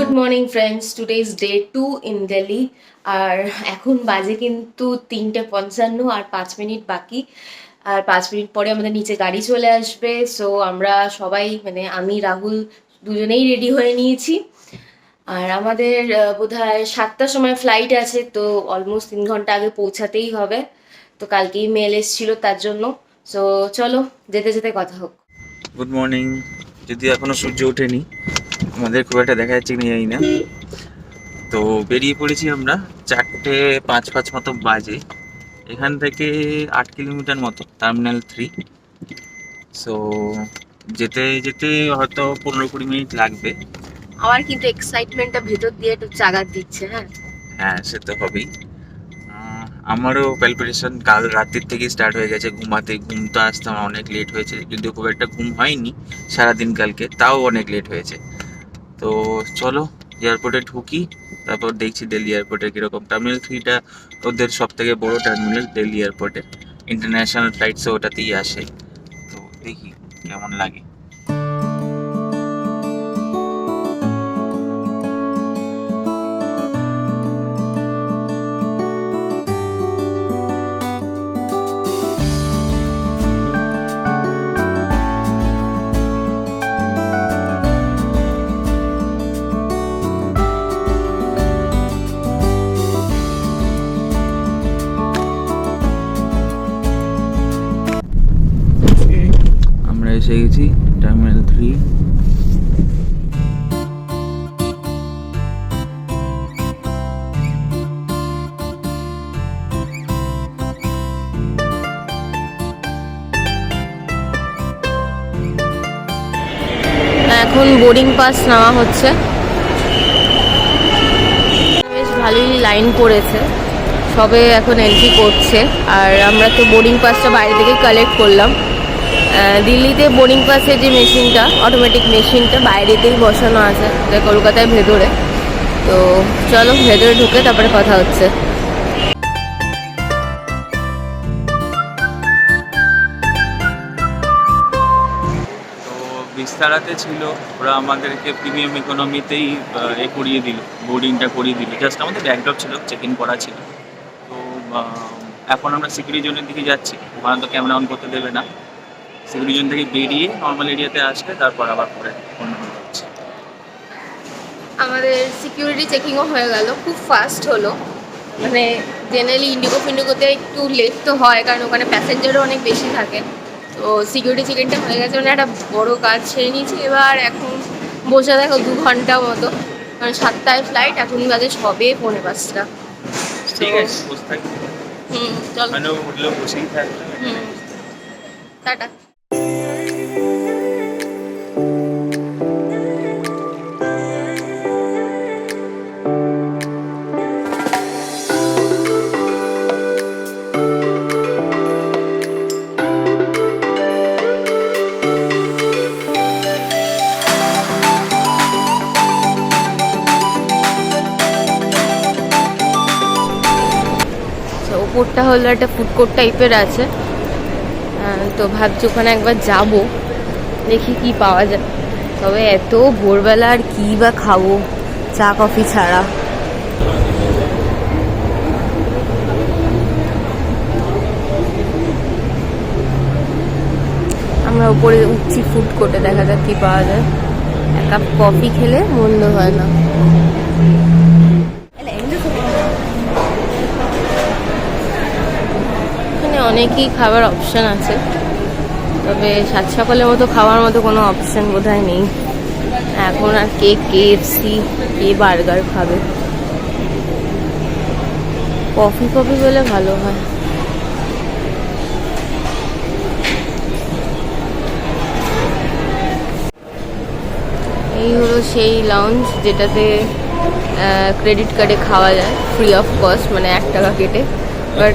Good morning friends, today is day 2 in Delhi. আর এখন বাজে কিন্তু 3:55 আর 5 মিনিট বাকি। আর 5 মিনিট পরে আমাদের নিচে গাড়ি চলে আসবে। সো আমরা সবাই মানে আমি রাহুল দুজনেই রেডি হয়ে নিয়েছি। আর আমাদের বোধহয় 7টার সময় ফ্লাইট আছে, তো অলমোস্ট 3 ঘন্টা আগে পৌঁছাতেই হবে। তো কালকেই মেল এসেছিল তার জন্য। সো চলো যেতে যেতে কথা হোক। Good morning. যদিও এখনো সূর্য ওঠেনি, আমাদের খুব একটা দেখা যাচ্ছে কিনা জানি না। তো বেরিয়ে পড়েছি আমরা 4:05 মতো বাজে। এখান থেকে 8 কিলোমিটার মতো টার্মিনাল 3। সো যেতে যেতে হয়তো 15-20 মিনিট লাগবে। আমার কিন্তু এক্সাইটমেন্টটা ভেতর দিয়ে একটু চাগার দিচ্ছে। হ্যাঁ, হ্যাঁ, সে তো হবেই। আমারও প্যালপিটেশন কাল রাত্রির থেকেই স্টার্ট হয়ে গেছে। ঘুমটা আসতে আমার অনেক লেট হয়েছে, কিন্তু খুব একটা ঘুম হয়নি সারাদিন কালকে, তাও অনেক লেট হয়েছে। তো চলো এয়ারপোর্টে ঢুকি, তারপর দেখছি দিল্লি এয়ারপোর্টে কীরকম। টার্মিনাল 3টা ওদের সব থেকে বড়ো টার্মিনাল দিল্লি এয়ারপোর্টে। ইন্টারন্যাশনাল ফ্লাইটসও ওটাতেই আসে। তো দেখি কেমন লাগে। আমরা এসে গেছি টার্মিনাল 3। এখন বোর্ডিং পাস নেওয়া হচ্ছে। বেশ ভালোই লাইন পড়েছে, সবে এখন এন্ট্রি করছে। আর আমরা তো বোর্ডিং পাসটা বাইরে থেকে কালেক্ট করলাম। দিল্লিতে বোর্ডিং পাসের যে মেশিনটা, অটোমেটিক মেশিনটা বাইরেতেই বসানো আছে, কলকাতায় ভেতরে। তো চলো ভেতরে ঢুকে তারপরে কথা হচ্ছে। তো বিস্তারাতে ছিল, ওরা আমাদেরকে প্রিমিয়াম ইকোনমিতেই করিয়ে দিল, বোর্ডিংটা করিয়ে দিল। জাস্ট আমাদের ব্যাকড্রপ ছিল, চেক ইন করা ছিল। তো এখন আমরা সিকিউরিটি জোনের দিকে যাচ্ছি। ওখানে তো ক্যামেরা অন করতে দেবে না। সিকিউরিটি জোন থেকে বেরিয়ে নর্মাল এরিয়াতে আসলে তারপর আবার পরে অন্য হচ্ছে। আমাদের সিকিউরিটি চেকিংও হয়ে গেল, খুব ফাস্ট হলো। মানে জেনারেলি ইন্ডিগো ফিন্ডিগোতে একটু লেট তো হয়, কারণ ওখানে প্যাসেঞ্জারও অনেক বেশি থাকে। তো সিকিউরিটি চেকিংটা হয়ে গেছে, মানে একটা বড় কাজ সেরে নিয়েছি। এবার এখন বসে দেখো 2 ঘন্টা মতো, কারণ 7টায় ফ্লাইট, এখন বাজে সবে 4:45। ঠিক আছে, বসে থাকি। চল। মানে উঠলেও বসেই থাকবে। টাটা। ওপরটা হলো একটা ফুড কোর্ট টাইপের আছে। তো ভাবছি ওখানে একবার যাব, দেখি কি পাওয়া যায়। তবে এত ভোরবেলা আর কি বা খাবো চা কফি ছাড়া। আমরা উপরে উঠছি ফুড কোর্টে, দেখা যাক কি পাওয়া যায়। এক কাপ কফি খেলে মন্দ হয় না। এখানে অনেকই খাবার অপশন আছে, তবে সাত সকালের মতো খাওয়ার মতো কোনো অপশন বোধহয় নেই এখন। আর কে KFC, কে বার্গার খাবে? কফি বলে ভালো হয়। এই হলো সেই লাউঞ্জ, যেটাতে ক্রেডিট কার্ডে খাওয়া যায় ফ্রি অফ কস্ট, মানে 1 টাকা কেটে। বাট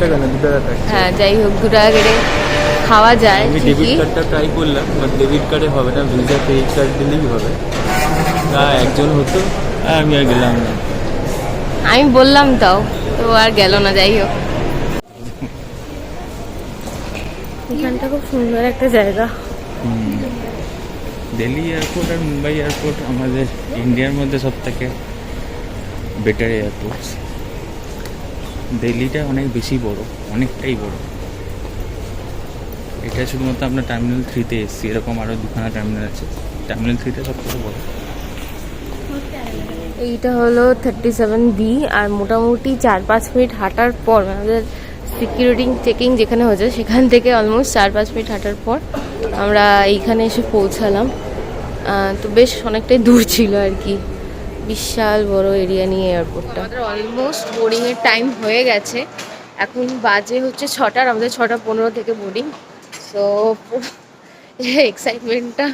হ্যাঁ, যাই হোক 2 টাকা কেটে খাওয়া যায়। আমি ডেবিট কার্ডটা ট্রাই করলাম, বাট ডেবিট কার্ডে হবে না, ভিসা ক্রেডিট কার্ড দিলেই হবে। তা একজন হতো, আমি আর গেলাম না। আমি বললাম তাও, তো আর গেল না। যাই হোক, এখানটা খুব সুন্দর একটা জায়গা। দিল্লি এয়ারপোর্ট আর মুম্বাই এয়ারপোর্ট আমাদের ইন্ডিয়ার মধ্যে সব থেকে বেটার এয়ারপোর্টস। দিল্লিটা অনেক বেশি বড়, অনেকটাই বড়। এটা শুধুমাত্র আপনার টার্মিনাল 3-তে এসছি, এরকম আরও দুখানা টার্মিনাল আছে। টার্মিনাল 3টা সব থেকে বড়। এইটা হলো 37B, আর মোটামুটি 4-5 মিনিট হাঁটার পর আমাদের সিকিউরিটি চেকিং যেখানে হয়েছে সেখান থেকে অলমোস্ট 4-5 মিনিট হাঁটার পর আমরা এইখানে এসে পৌঁছালাম। তো বেশ অনেকটাই দূর ছিল আর কি, বিশাল বড় এরিয়া নিয়ে এয়ারপোর্টটা। আমাদের অলমোস্ট বোর্ডিংয়ের টাইম হয়ে গেছে, এখন বাজে হচ্ছে 6টা, আমাদের 6:15 থেকে বোর্ডিং। সো এক্সাইটমেন্টটা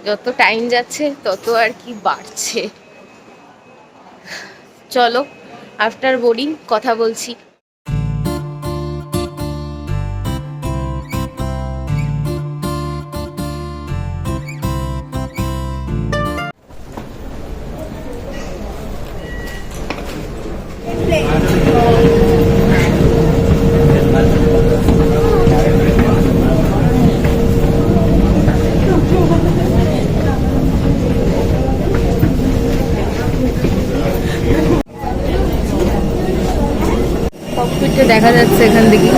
যত টাইম যাচ্ছে তত আর কি বাড়ছে। চলো আফটার বোর্ডিং কথা বলছি। ককপিটটা দেখা যাচ্ছে এখান থেকে।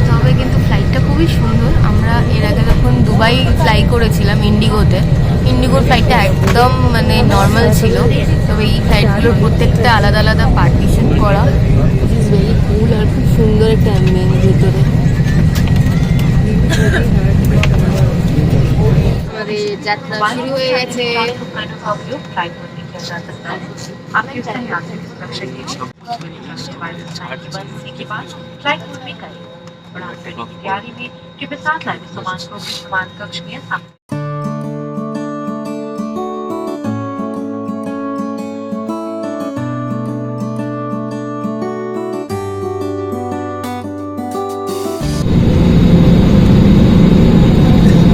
তবে কিন্তু ফ্লাইটটা খুবই সুন্দর। আমরা এর আগে যখন দুবাই ফ্লাই করেছিলাম ইন্ডিগোর ফ্লাইটটা একদম মানে নর্মাল ছিল, তবে এই ফ্লাইটগুলোর প্রত্যেকটা আলাদা আলাদা পার্টিশন করা, উইচ ইজ ভেরি কুল, আর খুব সুন্দর একটা অ্যাম্বিয়েন্স ভিতরে। আমাদের যাত্রা শুরু হয়ে গেছে। तैयारी में कृपया साथ लाए सामान को विमान कक्ष में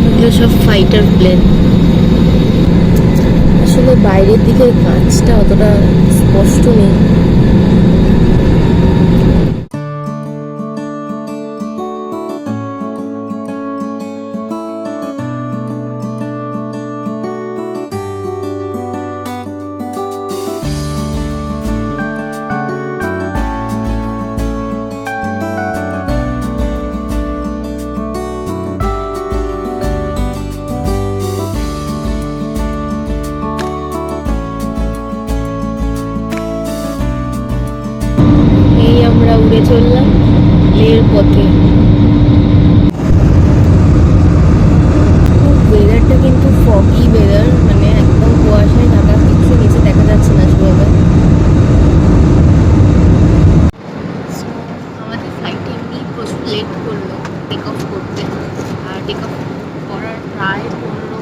এগুলো সব ফাইটার প্লেন। আসলে বাইরের দিকে কাঁচটা অতটা স্পষ্ট নেই। আমরা উড়ে চললাম লের পথে। ওয়েদারটা কিন্তু ফগি ওয়েদার, মানে একদম কুয়াশায় ঢাকা, কিছু নিচে দেখা যাচ্ছে না সেভাবে। আমাদের ফ্লাইটে এমনি প্রচুর লেট করলো টেক অফ করতে, আর টেক অফ করার প্রায়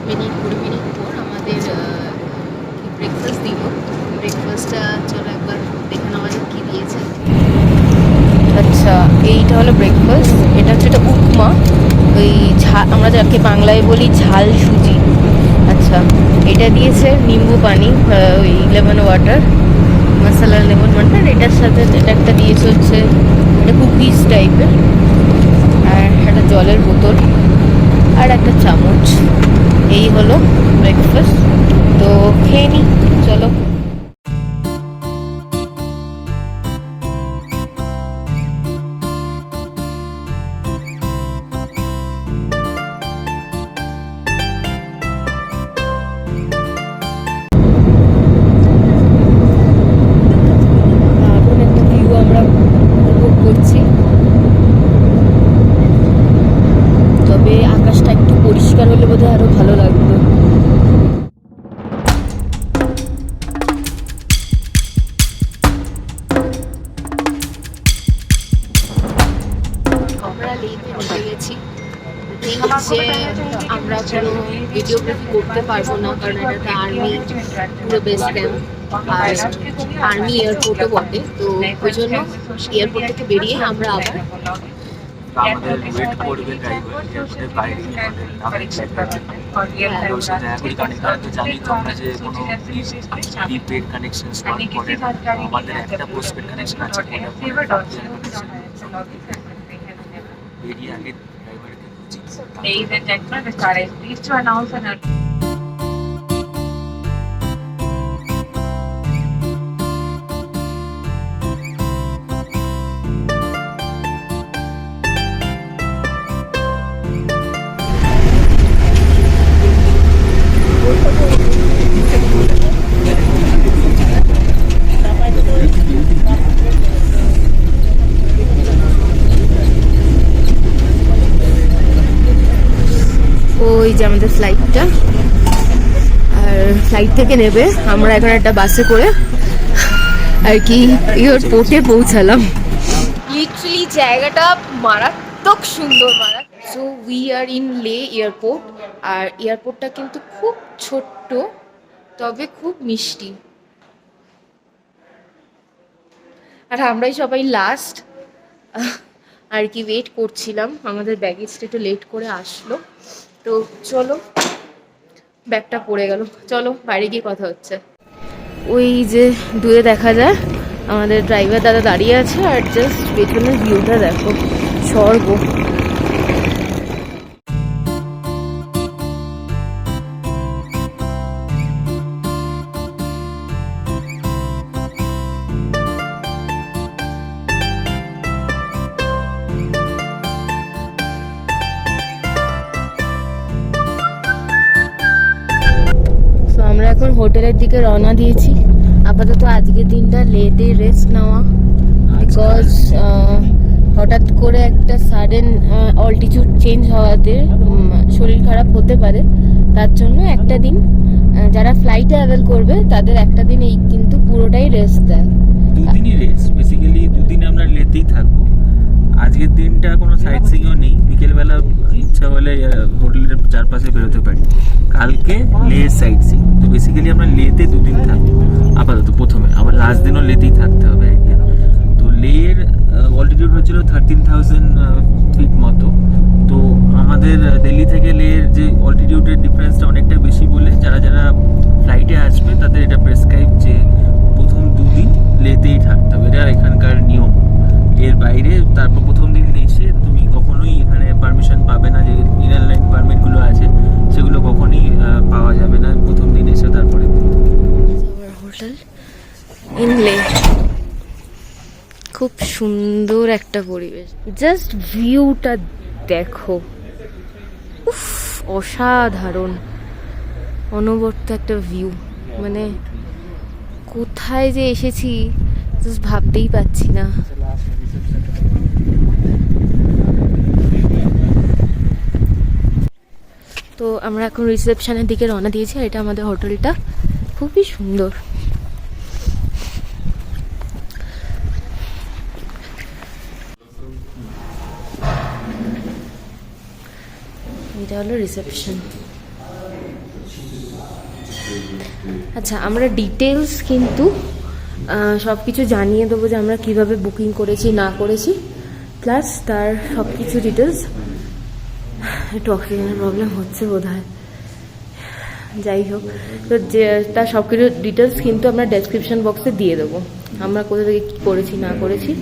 15-20 মিনিট পর আমাদের ব্রেকফাস্ট দিল। ব্রেকফাস্টটা চলো একবার দেখে নেওয়া যাক কী দিয়েছে। আচ্ছা, এইটা হলো ব্রেকফাস্ট। এটা হচ্ছে একটা উপমা, ওই আমরা যাকে বাংলায় বলি ঝাল সুজি। আচ্ছা, এটা দিয়েছে নিম্বু পানি, ওই লেমন ওয়াটার, মশলা লেমন ওয়াটার। এটার সাথে এটা একটা দিয়েছে হচ্ছে একটা কুকিজ টাইপের, আর একটা জলের বোতল, আর একটা চামচ। এই হলো ব্রেকফাস্ট। তো খেয়ে নিই, চলো। তবে আকাশটা একটু পরিষ্কার হলে বোধহয় আরো ভালো লাগতো। আমরা লেকে ঢুকে গেছি। এই হচ্ছে আমরা কোনো ভিডিওগ্রাফি করতে পারবো না, কারণ এটা একটা আর্মি পুরো বেস ক্যাম্প। আর আর্মি এয়ারপোর্টও বটে, তো ওই জন্য এয়ারপোর্ট থেকে বেরিয়ে আমরা আবার আমাদের ওয়েট করবে ড্রাইভার এয়ারপোর্টের বাইরে আমাদের নামের ওর সাথে দেখা করি কানেক্ট তো জানি তো আমরা যে কোনো প্রিপেড কানেকশন ওয়ার্ক করে না। আমাদের একটা পোস্টপেড কানেকশন আছে বেরিয়ে আগে ড্রাইভারকে বুঝি। Ladies and gentlemen, the star is pleased to announce an ওই যে আমাদের ফ্লাইটটা, আর ফ্লাইট থেকে নেবে আমরা এখন একটা বাসে করে আর কি এয়ারপোর্টে পৌঁছালাম। লিটারালি জায়গাটা মারাত্মক সুন্দর, সো উই আর ইন লে এয়ারপোর্ট। আর এয়ারপোর্টটা কিন্তু খুব ছোট্ট তবে খুব মিষ্টি, আর আমরাই সবাই লাস্ট আর কি ওয়েট করছিলাম। আমাদের ব্যাগেজটা একটু লেট করে আসলো, তো চলো ব্যাগটা পড়ে গেল, চলো বাইরে গিয়ে কথা হচ্ছে। ওই যে দূরে দেখা যায় আমাদের ড্রাইভার দাদা দাঁড়িয়ে আছে, আর জাস্ট পেছনের ভিউটা দেখো, স্বর্গ। আমরা এখন হোটেলের দিকে রওনা দিয়েছি। আপাতত আজকের দিনটা লেতে রেস্ট নেওয়া, বিকজ হঠাৎ করে একটা সাডেন অল্টিটিউড চেঞ্জ হওয়াতে শরীর খারাপ হতে পারে। তার জন্য একটা দিন যারা ফ্লাইটে অ্যাভেল করবে তাদের একটা দিন এই কিন্তু পুরোটাই রেস্ট দেয়। দুদিনই রেস্ট, বেসিক্যালি দুদিন আমরা লেতেই থাকবো। আজকের দিনটা কোনো সাইট সিংও নেই, বিকেলবেলা ইচ্ছা হলে হোটেলের চারপাশে বেরোতে পারি। কালকে লে সাইট সিং, তো বেসিক্যালি আমরা লেতে দুদিন থাকবো আপাতত প্রথমে, আবার লাস্ট দিনও লেতেই থাকতে হবে একদিন। তো লের অল্টিটিউড হচ্ছিল 13,000 ফিট মতো। তো আমাদের দিল্লি থেকে লের যে অল্টিটিউডের ডিফারেন্সটা অনেকটা বেশি বলে যারা যারা ফ্লাইটে আসবে তাদের এটা প্রেসক্রাইব যে প্রথম দুদিন লেতেই থাকতে হবে, এটা এখানকার নিয়ম। এর বাইরে তারপর প্রথম দিন এসে তুমি কখনোই এখানে পারমিশন পাবে না, যে ইনার লাইন পারমিটগুলো আছে সেগুলো কখনোই পাওয়া যাবে না প্রথম দিন এসে। তারপরে হোটেল ইন লে, খুব সুন্দর একটা পরিবেশ, জাস্ট ভিউটা দেখো, উফ অসাধারণ, অনবদ্য একটা ভিউ। মানে কোথায় যে এসেছি জাস্ট ভাবতেই পারছি না। তো আমরা এখন রিসেপশনের দিকে রওনা দিয়েছি, আর এটা আমাদের হোটেলটা, খুবই সুন্দর। এটা হলো রিসেপশন। আচ্ছা, আমরা ডিটেলস কিন্তু সব কিছু জানিয়ে দেবো যে আমরা কিভাবে বুকিং করেছি না করেছি, প্লাস তার সব কিছু ডিটেলস। একটু অক্সিজেনের প্রবলেম হচ্ছে বোধ হয়, যাই হোক, তো যে তার সব কিছু ডিটেলস কিন্তু আমরা ডেসক্রিপশন বক্সে দিয়ে দেবো, আমরা কোথা থেকে কী করেছি না করেছি।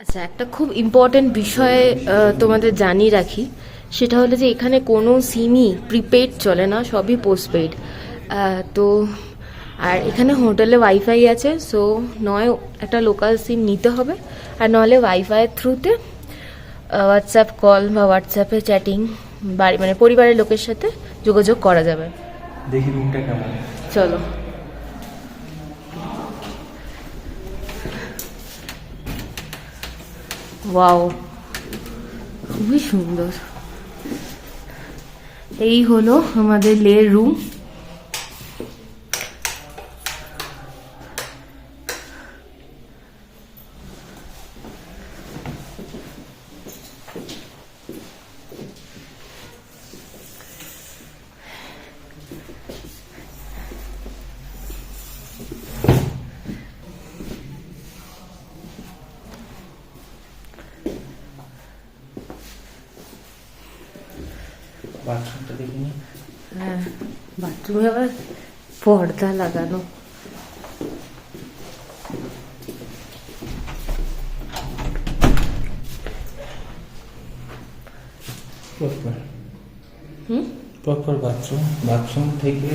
আচ্ছা, একটা খুব ইম্পর্টেন্ট বিষয় তোমাদের জানিয়ে রাখি, সেটা হলো যে এখানে কোনো সিমই প্রিপেড চলে না, সবই পোস্টপেড। তো আর এখানে হোটেলে ওয়াইফাই আছে, সো নয় একটা লোকাল সিম নিতে হবে, আর নাহলে ওয়াইফাইয়ের থ্রুতে হোয়াটসঅ্যাপ কল বা হোয়াটসঅ্যাপে চ্যাটিং বাড়ি মানে পরিবারের লোকের সাথে যোগাযোগ করা যাবে। দেখি রুমটা কেমন। চলো, ওয়াও খুবই সুন্দর। এই হলো আমাদের লের রুম। বাথরুমটা দেখে নি। হ্যাঁ, বাথরুমে আবার পর্দা লাগানো। প্রপার বাথরুম থেকে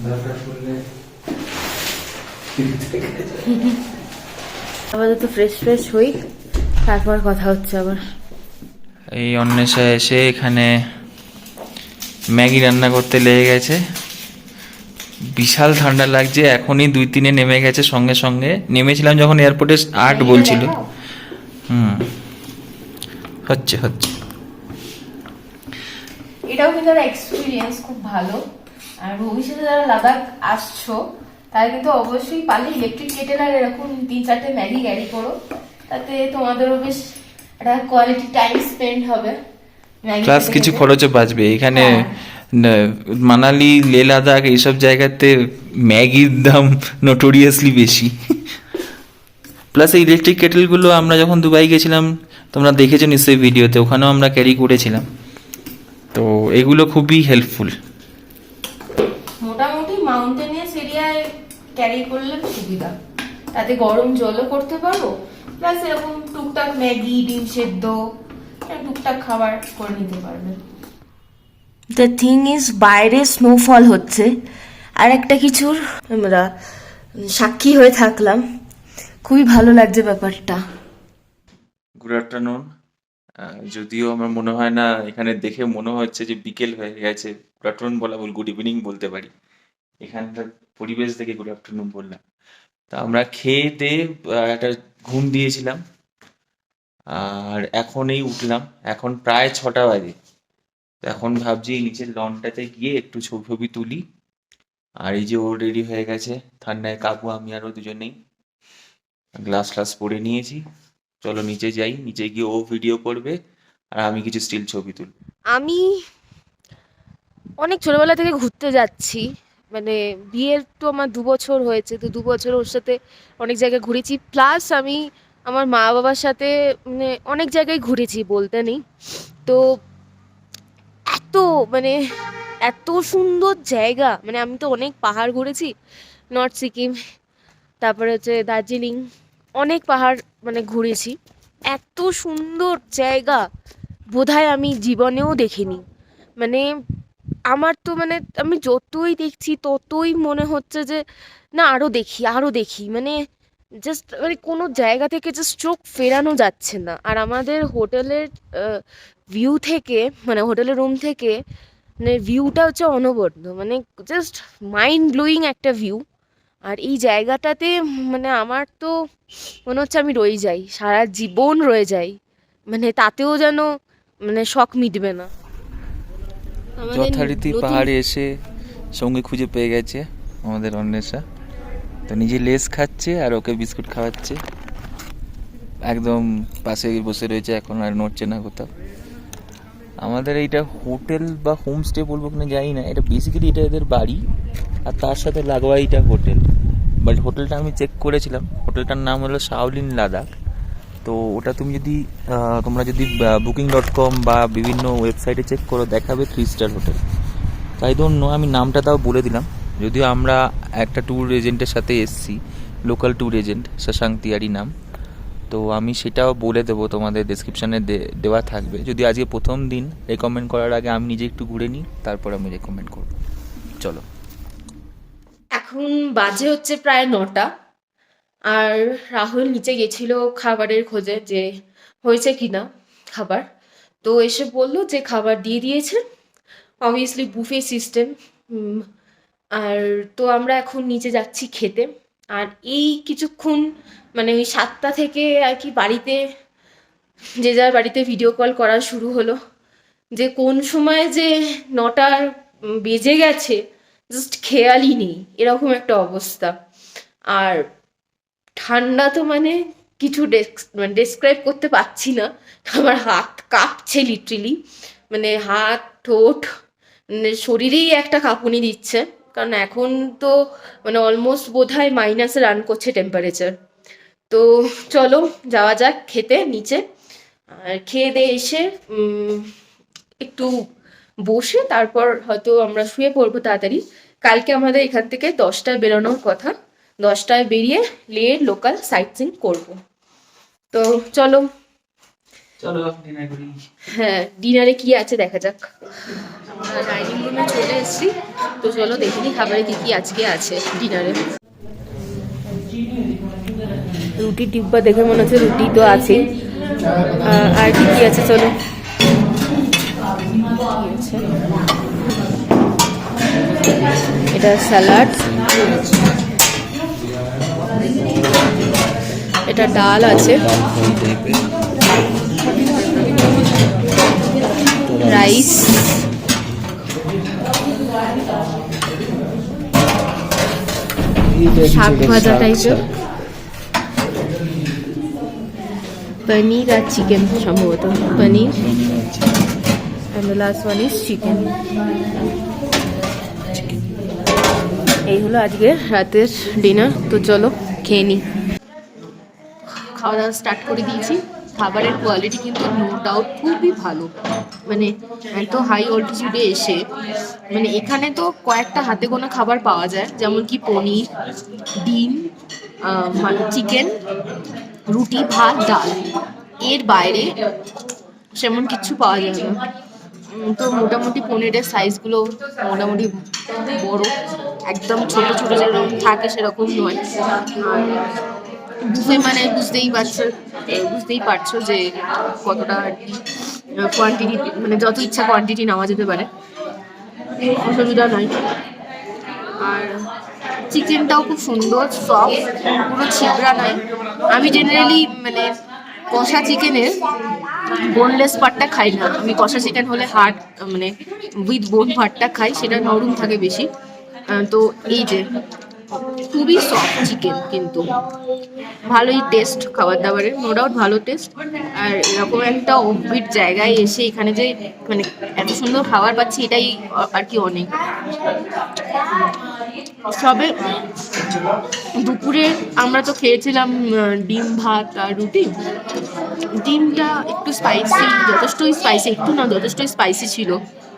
দরকার পড়লে আপাতত ফ্রেশ হই, তারপর কথা হচ্ছে আবার। এই অন্বেষা এসে এখানে ম্যাগি রান্না করতে লেগে গেছে। বিশাল ঠান্ডা লাগছে, এখনই 2-3 নেমে গেছে সঙ্গে সঙ্গে। নেমেছিলাম যখন এয়ারপোর্টে 8 বলছিল। হচ্ছে এটাও কিন্তু একটা এক্সপিরিয়েন্স খুব ভালো। আর ভবিষ্যতে যারা লাদাখ আসছো তারা কিন্তু অবশ্যই পারলে ইলেকট্রিক কেটেল আর এরকম 3-4টে ম্যাগি ক্যারি করো, তাতে তোমাদেরও বেশ একটা কোয়ালিটি টাইম স্পেন্ড হবে। প্লাস কিছু খরচও বাঁচবে। এখানে মানালি, লে লাদাখ এইসব জায়গাতে ম্যাগির দাম নোটোরিয়াসলি বেশি। প্লাস এই ইলেকট্রিক কেটেলগুলো আমরা যখন দুবাই গেছিলাম, তোমরা দেখেছো নিশ্চয়ই ভিডিওতে, ওখানেও আমরা ক্যারি করেছিলাম। তো এগুলো খুবই হেল্পফুল। মোটামুটি মাউন্টেনিয়াস এরিয়ায় ক্যারি করলে সুবিধা, তাতে গরম জলও করতে পারো, প্লাস এরকম টুকটাক ম্যাগি, ডিম সেদ্ধ, টুকটাক খাবার করে নিতে পারবে। দ্য থিং ইজ, বাইরে স্নোফল হচ্ছে, আর একটা কিছুর আমরা সাক্ষী হয়ে থাকলাম। খুবই ভালো লাগছে ব্যাপারটা। Good afternoon. যদিও আমার মনে হয় না, এখানে দেখে মনে হচ্ছে যে বিকেল হয়ে গেছে। গুড আফটারনুন বলা ভুল, গুড ইভিনিং বলতে পারি। এখানকার পরিবেশ দেখে গুড আফটারনুন বললাম। তা আমরা খেয়ে দিয়ে একটা ঘুম দিয়েছিলাম, আর এখনই উঠলাম। এখন প্রায় 6টা বাজে। তো এখন ভাবছি এই নিচের লনটাতে গিয়ে একটু ছবি তুলি। আর এই যে ও রেডি হয়ে গেছে, ঠান্ডায় কাকু, আমি আরো দুজনেই গ্লাস পরে নিয়েছি। চলো নিচে যাই, নিচে গিয়ে ও ভিডিও করবে আর আমি কিছু স্টিল ছবি তুলব। আমি অনেক ছোটবেলা থেকে ঘুরতে যাচ্ছি, মানে বিয়ের তো আমার 2 বছর হয়েছে, তো 2 বছর ওর সাথে অনেক জায়গায় ঘুরেছি। প্লাস আমি আমার মা বাবার সাথে মানে অনেক জায়গায় ঘুরেছি বলতে নেই। তো এত মানে এত সুন্দর জায়গা, মানে আমি তো অনেক পাহাড় ঘুরেছি, নর্থ সিকিম, তারপরে হচ্ছে দার্জিলিং, অনেক পাহাড় মানে ঘুরেছি। এত সুন্দর জায়গা বোধহয় আমি জীবনেও দেখিনি। মানে আমার তো মানে আমি যতই দেখছি ততই মনে হচ্ছে যে না, আরো দেখি, মানে জাস্ট মানে কোনো জায়গা থেকে জাস্ট চোখ ফেরানো যাচ্ছে না। আর আমাদের হোটেলের ভিউ থেকে, মানে হোটেলের রুম থেকে, মানে ভিউটা হচ্ছে অনবদ্য, মানে জাস্ট মাইন্ড ব্লোয়িং একটা ভিউ। আর এই জায়গাটাতে মানে আমার তো মনে হচ্ছে আমি রয়ে যাই, সারা জীবন রয়ে যাই, মানে তাতেও যেন মানে শখ মিটবে না। আমাদের যথারীতি নতুন- পাহাড়ে এসে সঙ্গে খুঁজে পেয়ে গেছে আমাদের অন্বেষা। তো নিজে লেস খাচ্ছে আর ওকে বিস্কুট খাওয়াচ্ছে। একদম পাশে বসে রয়েছে, এখন আর নড়ছে না কোথাও। আমাদের এইটা হোটেল বা হোমস্টে বলবো কিনা জানি না, এটা বেসিক্যালি এটা এদের বাড়ি, আর তার সাথে লাগোয়া এইটা হোটেল। বাট হোটেলটা আমি চেক করেছিলাম, হোটেলটার নাম হলো শাওলিন লাদাখ। তো ওটা তোমরা যদি booking.com বা বিভিন্ন ওয়েবসাইটে চেক করো, দেখাবে 3 স্টার হোটেল। তাই জন্য আমি নামটা তাও বলে দিলাম। যদিও আমরা একটা ট্যুর এজেন্টের সাথে এসেছি, লোকাল ট্যুর এজেন্ট, শশাঙ্ক তিয়ারি নাম। তো আমি সেটাও বলে দেবো, তোমাদের ডেসক্রিপশানে দেওয়া থাকবে। যদি আজকে প্রথম দিন, রেকমেন্ড করার আগে আমি নিজে একটু ঘুরে নিই, তারপর আমি রেকমেন্ড করব। চলো। এখন বাজে হচ্ছে প্রায় 9টা, আর রাহুল নিচে গেছিল খাবারের খোঁজে যে হয়েছে কিনা খাবার। তো এসে বললো যে খাবার দিয়ে দিয়েছে, অবভিয়াসলি বুফে সিস্টেম। আর তো আমরা এখন নিচে যাচ্ছি খেতে। আর এই কিছুক্ষণ মানে ওই 7টা থেকে আর কি বাড়িতে, যে যার বাড়িতে ভিডিও কল করা শুরু হলো। যে কোন সময় যে 9টা বেজে গেছে জাস্ট খেয়ালই নেই, এরকম একটা অবস্থা। আর ঠান্ডা তো মানে কিছু ডেসক্রাইব করতে পারছি না, আমার হাত কাঁপছে লিটারেলি, মানে হাত, ঠোঁট, মানে শরীরেই একটা কাঁপুনি দিচ্ছে। কারণ এখন তো মানে অলমোস্ট বোধহয় মাইনাসে রান করছে টেম্পারেচার। তো চলো যাওয়া যাক খেতে নিচে, আর খেয়ে দিয়ে এসে একটু বসে তারপর হয়তো আমরা শুয়ে পড়বো তাড়াতাড়ি। কালকে আমাদের এখান থেকে 10টায় বেরোনোর কথা, 10টায় বেরিয়ে লের লোকাল সাইট সিইং করবো। তো চলো চলো ডিনার করি। হ্যাঁ, ডিনারে কি আছে দেখা যাক। ডাইনিং রুমে চলে এসেছি, তো চলো দেখিনি খাবারে কি কি আজকে আছে ডিনারে। রুটির ডিব্বা দেখে মনে হচ্ছে রুটি তো আছেই, আর কি কি আছে চলো। এটা স্যালাড, এটা ডাল আছে, রাইস, শাক ভাজা টাইপের, পনির আর চিকেন সম্ভবত, পনির and the last one is chicken. এই হলো আজকে রাতের ডিনার। তো চলো খেয়ে নিই। খাওয়া দাওয়া স্টার্ট করে দিয়েছি। খাবারের কোয়ালিটি কিন্তু নো ডাউট খুবই ভালো, মানে এত হাই অল্টিটিউডে এসে মানে এখানে তো কয়েকটা হাতে গোনা খাবার পাওয়া যায়, যেমন কি পনির, ডিম, চিকেন, রুটি, ভাত, ডাল। এর বাইরে সেমন কিছু পাওয়া যায় না। তো মোটামুটি পনিরের সাইজগুলো মোটামুটি বড়, একদম ছোট ছোট যেরকম থাকে সেরকম নয়। আর বুফে মানে বুঝতেই পারছো যে কতটা আর কি কোয়ান্টিটি, মানে যত ইচ্ছা কোয়ান্টিটি নেওয়া যেতে পারে, অসুবিধা নয়। আর চিকেনটাও খুব সুন্দর, সফট, পুরো ছিবড়া নয়। আমি জেনারেলি মানে কষা চিকেনের বোনলেস পার্টটা খাই না, আমি কষা চিকেন হলে হার্ড মানে উইথ বোন পার্টটা খাই, সেটা নরম থাকে বেশি। তো এই যে খুবই সফট চিকেন, কিন্তু ভালোই টেস্ট খাবার দাবারের, নো ডাউট ভালো টেস্ট। আর এরকম একটা অফবিট জায়গায় এসে এখানে যে মানে এত সুন্দর খাবার পাচ্ছি, এটাই আর কি অনেক। সবে দুপুরে আমরা তো খেয়েছিলাম ডিম ভাত আর রুটি। ডিমটা একটু স্পাইসি, যথেষ্টই স্পাইসি, একটু না যথেষ্টই স্পাইসি ছিল।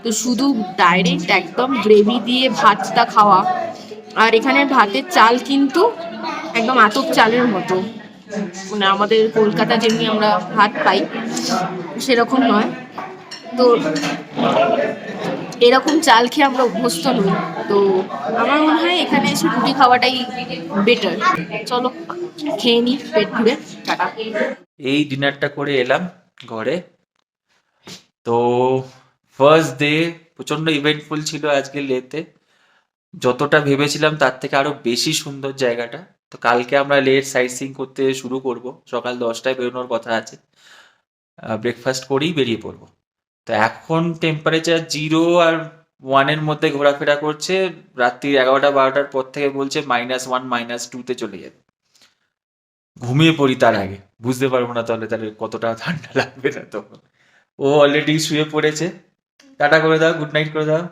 তো শুধু ডাইরেক্ট একদম গ্রেভি দিয়ে ভাতটা খাওয়া। আর এখানে ভাতের চাল কিন্তু একদম আতপ চালের মতো, মানে আমাদের কলকাতা যেমনি আমরা ভাত পাই সেরকম নয়। তো এরকম চাল খেয়ে আমরা অভ্যস্ত নই। তো আমার মনে হয় এখানে এসে রুটি খাওয়াটাই বেটার। চলো খেয়ে নিই পেট ভরে, টাটা। এই ডিনারটা করে এলাম ঘরে। তো ফার্স্ট ডে প্রচন্ড ইভেন্টফুল ছিল আজকে লেতে। যতটা ভেবেছিলাম তার থেকে আরো বেশি সুন্দর জায়গাটা। তো কালকে আমরা লের সাইট সিইং করতে শুরু করব, সকাল 10টায় বেরোনোর কথা আছে। ব্রেকফাস্ট করেই বেরিয়ে পড়বো। তো এখন টেম্পারেচার 0 আর 1-এর মধ্যে ঘোরাফেরা করছে। রাত্রি 11টা-12টার পর থেকে বলছে -1 -2-তে চলে যাবে। ঘুমিয়ে পড়ি তার আগে, বুঝতে পারবো না তাহলে কতটা ঠান্ডা লাগবে না তখন। ও অলরেডি শুয়ে পড়েছে। টাটা করে দাও, গুড নাইট করে দাও।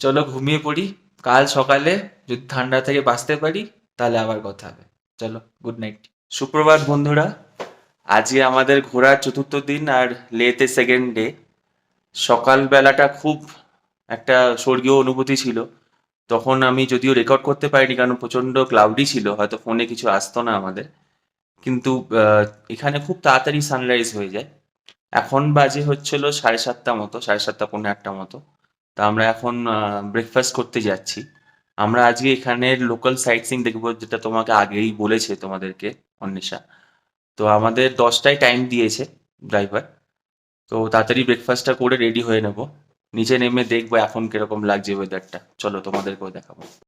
চলো ঘুমিয়ে পড়ি, কাল সকালে যদি ঠান্ডা থেকে বাঁচতে পারি তাহলে আবার কথা হবে। চলো গুড নাইট। সুপ্রভাত বন্ধুরা, আজকে আমাদের ঘোরার 4র্থ দিন আর লেতে সেকেন্ড ডে। সকালবেলাটা খুব একটা স্বর্গীয় অনুভূতি ছিল। তখন আমি যদিও রেকর্ড করতে পারিনি কারণ প্রচন্ড ক্লাউডি ছিল, হয়তো ফোনে কিছু আসতো না আমাদের। কিন্তু এখানে খুব তাড়াতাড়ি সানরাইজ হয়ে যায়। এখন বাজে হচ্ছিল 7:30 মতো, 7:30 পৌনে 8টা মতো। তা আমরা এখন ব্রেকফাস্ট করতে যাচ্ছি। আমরা আজকে এখানের লোকাল সাইট সিইং দেখবো, যেটা তোমাকে আগেই বলেছে তোমাদেরকে অন্বেষা। তো আমাদের 10টায় টাইম দিয়েছে ড্রাইভার। তো তাড়াতাড়ি ব্রেকফাস্টটা করে রেডি হয়ে নেব, নিচে নেমে দেখবো এখন কিরকম লাগছে ওয়েদারটা। চলো তোমাদেরকেও দেখাবো।